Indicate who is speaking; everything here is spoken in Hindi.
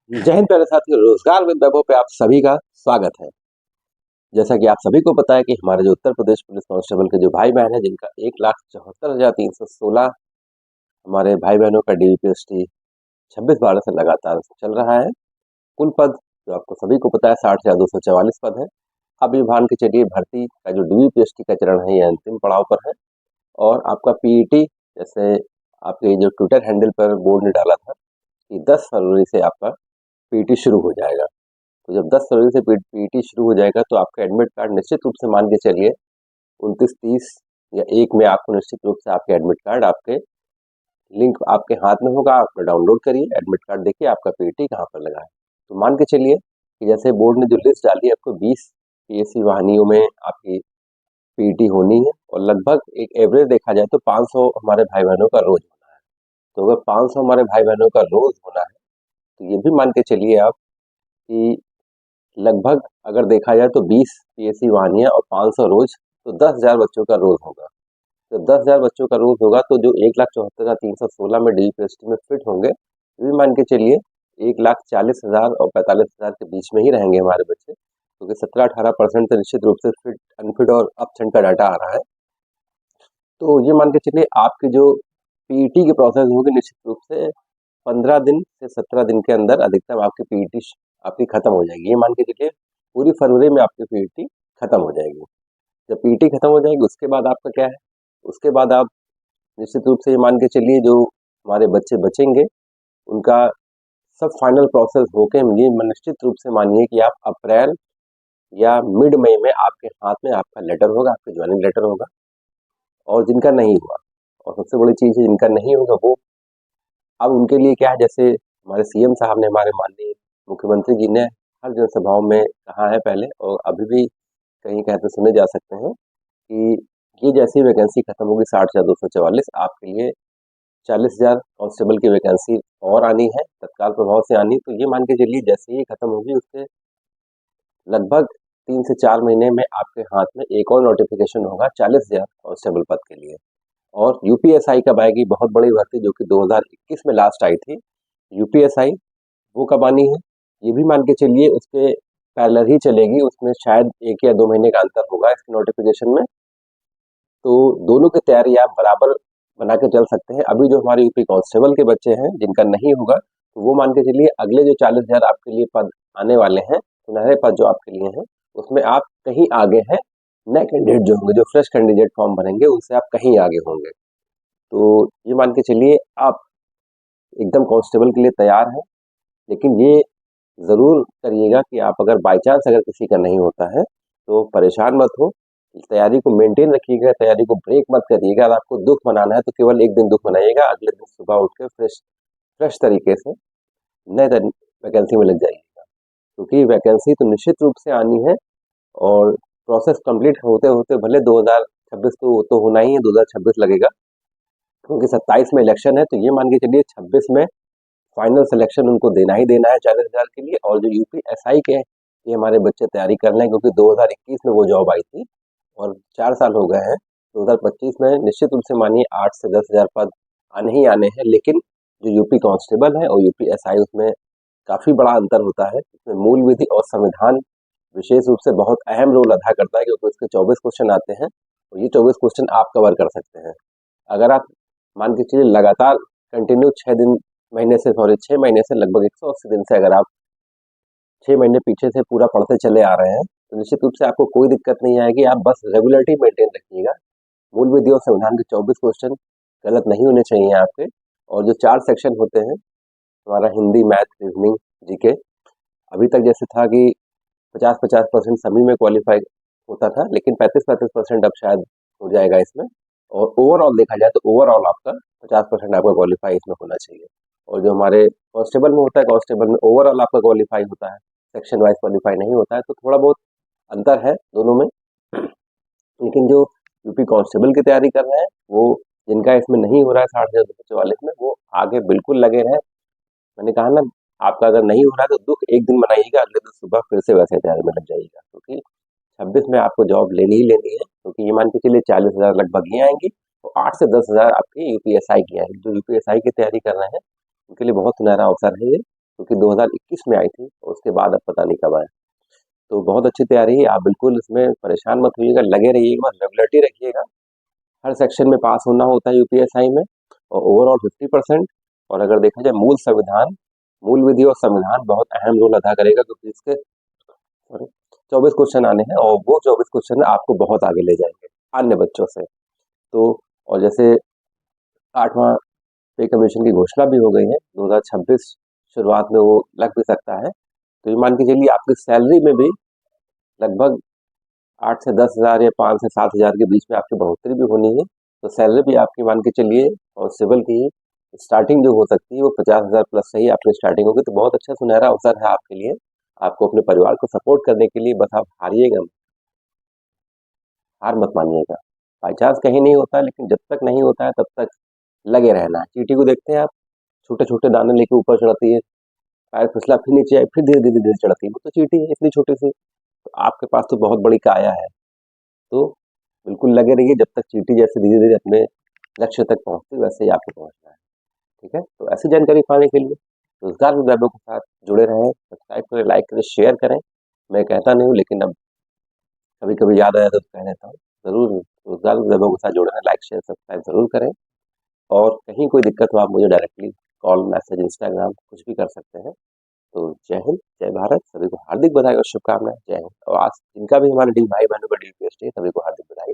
Speaker 1: जय हिंद प्यारे साथियों, रोजगार विद वैभव पे आप सभी का स्वागत है। जैसा कि आप सभी को पता है कि हमारे जो उत्तर प्रदेश पुलिस कांस्टेबल के जो भाई बहन है, जिनका 1,74,316 हमारे भाई बहनों का डीवीपीएसटी 26/12 से लगातार चल रहा है। कुल पद जो आपको सभी को पता है 60,244 पद है। अब ये मान के चलिए भर्ती का जो डीवीपीएसटी का चरण है ये अंतिम पड़ाव पर है और आपका पीईटी, जैसे आपके जो ट्विटर हैंडल पर बोर्ड ने डाला था कि 10 फरवरी से आपका पीईटी शुरू हो जाएगा। तो जब 10 फरवरी से पीईटी शुरू हो जाएगा तो आपका एडमिट कार्ड निश्चित रूप से मान के चलिए 29, 30 या 1 में आपको निश्चित रूप से आपके एडमिट कार्ड आपके लिंक आपके हाथ में होगा। आप डाउनलोड करिए एडमिट कार्ड, देखिए आपका पीईटी कहाँ पर लगा है। तो मान के चलिए कि जैसे बोर्ड ने जो लिस्ट डाली है, आपको 20 पीएससी वाहिनियों में आपकी पीईटी होनी है और लगभग एक एवरेज देखा जाए तो 500 हमारे भाई बहनों का रोज होना है। तो अगर 500 हमारे भाई बहनों का रोज होना है तो ये भी मान के चलिए आप कि लगभग अगर देखा जाए तो 20 पीएससी वाहिनियाँ और 500 रोज, तो 10,000 बच्चों का रोज होगा। जब 10,000 बच्चों का रोज होगा तो जो 1,74,316 में डीपीएसटी में फिट होंगे, ये भी मान के चलिए 1,40,000 और 45,000 के बीच में ही रहेंगे हमारे बच्चे, क्योंकि 17-18% तो निश्चित रूप से फिट, अनफिट और अपसेंट का डाटा आ रहा है। तो ये मान के चलिए आपकी जो पीईटी की प्रोसेस होगी निश्चित रूप से 15 दिन से 17 दिन के अंदर अधिकतम आपकी पीईटी आपकी खत्म हो जाएगी। ये मान के चलिए पूरी फरवरी में आपकी पीईटी खत्म हो जाएगी। जब पीईटी खत्म हो जाएगी उसके बाद आपका क्या है, उसके बाद आप निश्चित रूप से ये मान के चलिए जो हमारे बच्चे बचेंगे उनका सब फाइनल प्रोसेस होके ये निश्चित रूप से मानिए कि आप अप्रैल या मिड मई में आपके हाथ में आपका लेटर होगा, आपका ज्वाइनिंग लेटर होगा। और जिनका नहीं हुआ, और सबसे बड़ी चीज़ है जिनका नहीं होगा वो अब उनके लिए क्या है, जैसे हमारे सीएम साहब ने, हमारे माननीय मुख्यमंत्री जी ने हर जनसभाओं में कहा है पहले और अभी भी कहीं कहते सुने जा सकते हैं कि ये जैसी वैकेंसी खत्म होगी 60,244, आपके लिए 40,000 कांस्टेबल की वैकेंसी और आनी है, तत्काल प्रभाव से आनी। तो ये मान के चलिए जैसे ही खत्म होगी उसके लगभग 3 से 4 महीने में आपके हाथ में एक और नोटिफिकेशन होगा 40,000 कांस्टेबल पद के लिए। और यूपीएसआई कब आएगी, बहुत बड़ी भर्ती जो कि 2021 में लास्ट आई थी यूपीएसआई, वो कब आनी है ये भी मान के चलिए उसके पैरेलल ही चलेगी। उसमें शायद 1 या 2 महीने का अंतर होगा इसके नोटिफिकेशन में। तो दोनों की तैयारी आप बराबर बना के चल सकते हैं। अभी जो हमारे यूपी कांस्टेबल के बच्चे हैं जिनका नहीं होगा, तो वो मान के चलिए अगले जो 40,000 आपके लिए पद आने वाले हैं, सुनहरे पद जो आपके लिए हैं, उसमें आप कहीं आगे हैं। नए कैंडिडेट जो होंगे, जो फ्रेश कैंडिडेट फॉर्म भरेंगे, उनसे आप कहीं आगे होंगे। तो ये मान के चलिए आप एकदम कांस्टेबल के लिए तैयार हैं। लेकिन ये ज़रूर करिएगा कि आप अगर बाय चांस अगर किसी का नहीं होता है तो परेशान मत हो, तैयारी को मेंटेन रखिएगा, तैयारी को ब्रेक मत करिएगा। अगर आपको दुख मनाना है तो केवल एक दिन दुख मनाइएगा, अगले दिन सुबह उठ के फ्रेश फ्रेश तरीके से नए वैकेंसी में लग जाइएगा, क्योंकि वैकेंसी तो निश्चित रूप से आनी है। और प्रोसेस कंप्लीट होते होते भले 2026 तो होना ही है, 2026 लगेगा, क्योंकि 27 में इलेक्शन है। तो ये मान के चलिए 26 में फाइनल सिलेक्शन उनको देना ही देना है 40,000 के लिए। और जो यूपीएसआई के ये हमारे बच्चे तैयारी कर रहे हैं, क्योंकि 2021 में वो जॉब आई थी और 4 साल हो गए हैं। 2025 में निश्चित रूप से मानिए 8 से 10,000 पद आने ही आने हैं। लेकिन जो यूपी कांस्टेबल है और यूपीएसआई, उसमें काफ़ी बड़ा अंतर होता है। इसमें मूल विधि और संविधान विशेष रूप से बहुत अहम रोल अदा करता है, क्योंकि उसके 24 क्वेश्चन आते हैं और ये 24 क्वेश्चन आप कवर कर सकते हैं। अगर आप मान के चलिए लगातार कंटिन्यू 6 महीने से लगभग 180 दिन से अगर आप 6 महीने पीछे से पूरा पढ़ते चले आ रहे हैं, तो निश्चित रूप से आपको कोई दिक्कत नहीं आएगी। आप बस रेगुलरिटी मेंटेन रखिएगा। मूल विधि और संविधान के 24 क्वेश्चन गलत नहीं होने चाहिए आपके। और जो 4 सेक्शन होते हैं, हमारा हिंदी, मैथ, रीजनिंग, जीके, अभी तक जैसे था कि 50-50% सभी में क्वालिफाई होता था, लेकिन 35-35% अब शायद हो जाएगा इसमें। और ओवरऑल देखा जाए तो ओवरऑल आपका 50% आपका क्वालिफाई इसमें होना चाहिए। और जो हमारे कांस्टेबल में होता है, कांस्टेबल में ओवरऑल आपका क्वालिफाई होता है, सेक्शन वाइज क्वालिफाई नहीं होता है। तो थोड़ा बहुत अंतर है दोनों में। लेकिन जो यूपी कांस्टेबल की तैयारी कर रहे हैं, वो जिनका इसमें नहीं हो रहा है 60,244 में, वो आगे बिल्कुल लगे रहें। मैंने कहा ना, आपका अगर नहीं हो रहा है तो दुख एक दिन मनाइएगा, अगले दिन सुबह फिर से वैसे तैयारी में लग जाइएगा, क्योंकि 26 में आपको जॉब लेनी ही लेनी है। क्योंकि ये मान के चलिए 40,000 लगभग ही आएंगी और 8 से 10,000 आपकी यूपीएसआई की आएंगी। जो यूपीएसआई की तैयारी कर रहे हैं उनके लिए बहुत सुनहरा अवसर है ये। क्योंकि 2021 में आई थी और उसके बाद अब पता नहीं कब आया। तो बहुत अच्छी तैयारी है, आप बिल्कुल इसमें परेशान मत होइएगा, लगे रहिएगा, रेगुलरिटी रखिएगा। हर सेक्शन में पास होना होता है यूपीएसआई में, और ओवरऑल 50%। और अगर देखा जाए मूल संविधान, मूल विधि और संविधान बहुत अहम रोल अदा करेगा, क्योंकि इसके सॉरी 24 क्वेश्चन आने हैं, और वो 24 क्वेश्चन आपको बहुत आगे ले जाएंगे अन्य बच्चों से। तो और जैसे 8वां पे कमीशन की घोषणा भी हो गई है, 2026 शुरुआत में वो लग भी सकता है। तो ये मान के चलिए आपकी सैलरी में भी लगभग 8 से 10,000 या 5 से 7,000 के बीच में आपकी बढ़ोतरी भी होनी है। तो सैलरी भी आपकी मान के चलिए कांस्टेबल की स्टार्टिंग जो हो सकती है वो 50,000 प्लस से ही आपकी स्टार्टिंग होगी। तो बहुत अच्छा सुनहरा अवसर है आपके लिए, आपको अपने परिवार को सपोर्ट करने के लिए। बस आप हारिएगा मत, हार मत मानिएगा। बाई चांस कहीं नहीं होता है, लेकिन जब तक नहीं होता है तब तक लगे रहना है। चींटी को देखते हैं आप, छोटे-छोटे दाने लेके ऊपर चढ़ती है, पैर फिसला फिर नीचे आई, फिर धीरे-धीरे चढ़ती है। वो तो चींटी है इतनी छोटी-सी। तो आपके पास तो बहुत बड़ी काया है। तो बिल्कुल लगे रहिए, जब तक चींटी जैसे धीरे-धीरे अपने लक्ष्य तक पहुँचती है, वैसे ही आपको पहुँचना है। ठीक है? तो ऐसी जानकारी पाने के लिए रोज़गार विभागों के साथ जुड़े रहें, सब्सक्राइब करें, लाइक करें, शेयर करें। मैं कहता नहीं हूँ, लेकिन अब कभी-कभी याद आया तो कह देता हूँ। ज़रूर रोज़गार विभागों के साथ जुड़े रहें, लाइक, शेयर, सब्सक्राइब ज़रूर करें। और कहीं कोई दिक्कत हो, आप मुझे डायरेक्टली कॉल, मैसेज, इंस्टाग्राम कुछ भी कर सकते हैं। तो जय हिंद, जय भारत, सभी को हार्दिक बधाई और शुभकामनाएँ। जय हिंद। और आज जिनका भी हमारे डी भाई-बहनों का डीपीएसटी है, सभी को हार्दिक बधाई।